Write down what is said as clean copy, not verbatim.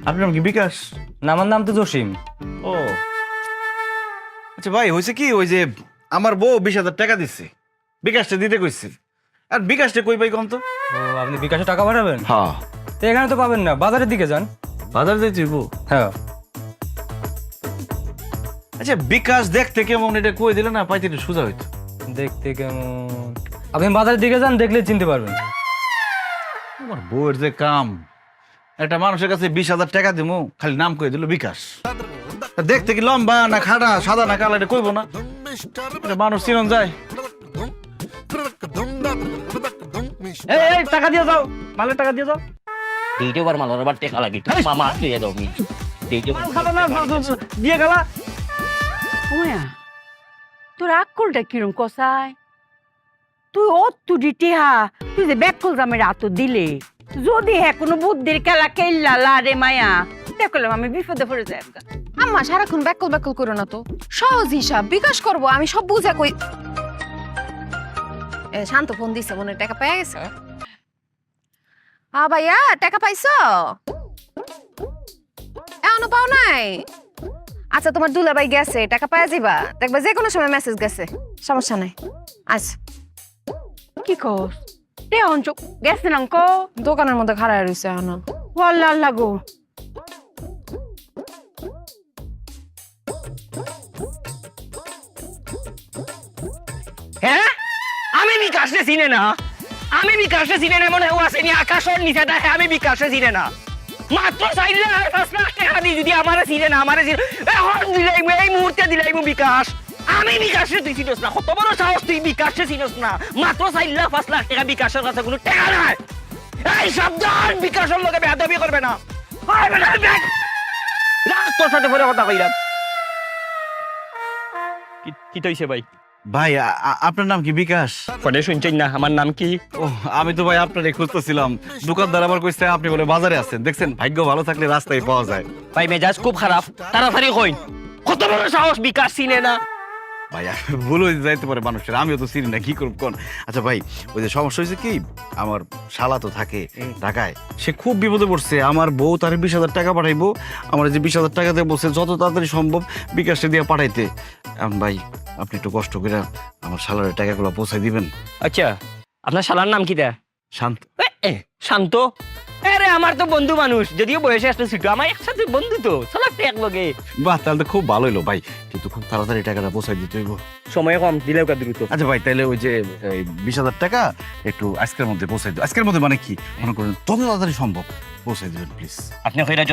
আপনার নাম কি বিকাশ? না, আমার নাম তো জসিম। ও আচ্ছা ভাই, হয়েছে কি, ওই যে আমার বউ 20,000 টাকা দিচ্ছে, বিকাশটা দিতে কইছে। আর বিকাশটা কই পাই কম তো? ও, আপনি বিকাশে টাকা পাঠাবেন? হ্যাঁ। তো এখানে তো পাবেন না, বাজারের দিকে যান। বাজার যাইতে হইব? হ্যাঁ। আচ্ছা বিকাশ দেখতে কেমন, এটা কই দিলে না পাইতে একটু সোজা হইতো। দেখতে কেমন? আপনি বাজারের দিকে যান, দেখলে চিনতে পারবেন। আমার বউয়ের যে কাম, একটা মানুষের কাছে 20,000 টাকা দিমু, খালি নাম কই দিল বিকাশ। দেখতে কি লম্বা না খাড়া, সাদা না কালো, এটা কইব না? এটা মানুষ চিনন যায়? এই টাকা দিয়ে যাও, মালের টাকা দিয়ে যাও। দ্বিতীয়বার মালার আবার টেকা লাগি মামা দিয়ে দাও মি খাবা না, দিয়ে গেলা। ওয়া তোর আক্কলটা কিরম কসাই? তুই তুই টিহা তুই যে ব্যাকল জামের আত দিলে, যদি হ্যাঁ কোনো বুদ্ধির খেলা খেললা রে মায়া, দেখলাম আমি বিপদে পড়ে যাই। আম্মা সারাক্ষণ ব্যাকল ব্যাকল করো না তো, সহজ হিসাব বিকাশ করবো, আমি সব বুঝা কই। শান্ত ফোন দিছে, মনে হয় টাকা পেয়ে গেছে। ভাইয়া টাকা পাইছো? এখনো পাও নাই? আচ্ছা তোমার দুলাভাই গেছে, টাকা পাওয়া যাবা, দেখবা যে কোনো সময় মেসেজ গেছে, সমস্যা নাই। আচ্ছা কি কস রে অঞ্চক গেছিলাম ক দোকানের মধ্যে খাড়া রয়েছে এখনো। আল্লাহ আল্লাহ গো। হ্যাঁ আমি বিকাশে চিনে না, আমি বিকাশে চিনে না, মনে হয় আসেনি আকাশের নিচে দেখে আমি বিকাশে চিনে না। মাত্র 4,00,000 টাকা দিয়ে যদি আমারে চিনে না, আমারে এখন দিলাই এই মুহূর্তে দিলাই বিকাশ। আমি বিকাশে তুই চিনস না, কত বড় সাহস তুই বিকাশে চিনস না? মাত্র 4,00,000-5,00,000 টাকা বিকাশের কাছে কোনো টাকা নাই। এই সাবধান, বিকাশের লোকে বেয়াদবি করবে না। তোর সাথে পরে কথা কইলাম। কি তৈছে ভাই? ভাই আপনার নাম কি বিকাশ? পরে শুনছেন না আমার নাম কি? ও আমি তো ভাই আপনার খুঁজতেছিলাম, দোকানদার আবার কইছে আপনি বলে বাজারে আছেন। দেখছেন ভাগ্য ভালো থাকলে রাস্তায় পাওয়া যায়। ভাই মেজাজ খুব খারাপ, তাড়াতাড়ি কইন। কত বড় সাহস, বিকাশ চিনে না? ভাই ভুল হয়ে যাইতে পারে মানুষের, আমিও তো চিনি না, কি করব কোন। আচ্ছা ভাই, ওই যে সমস্যা হয়েছে কি, আমার শালা তো থাকে ঢাকায়, সে খুব বিপদে পড়ছে। আমার বউ তার 20,000 টাকা পাঠাইবো, আমার যে 20,000 টাকা দিয়ে বলছে যত তাড়াতাড়ি সম্ভব বিকাশে দিয়ে পাঠাইতে। এখন ভাই আপনি একটু কষ্ট করে আমার শালার টাকাগুলো পৌঁছাই দিবেন। আচ্ছা আপনার শালার নাম কি? শান্ত। শান্ত? আরে আমার তো বন্ধু মানুষ, যদিও বয়সে একটা ছোট, আমার একসাথে বন্ধু তো, চলাতে এক লগে। বাহ, তাহলে তো খুব ভালো হলো ভাই, কিন্তু খুব তাড়াতাড়ি টাকাটা পৌঁছাই দিতে হইব। সময় কম, দিলেও কা দ্রুত। আচ্ছা ভাই, তাহলে ওই যে 20,000 টাকা একটু আজকের মধ্যে পৌঁছাই দিও। আজকের মধ্যে মানে কি, মনে করেন যত তাড়াতাড়ি সম্ভব পৌঁছাই দিবেন প্লিজ। আপনি কইরা যত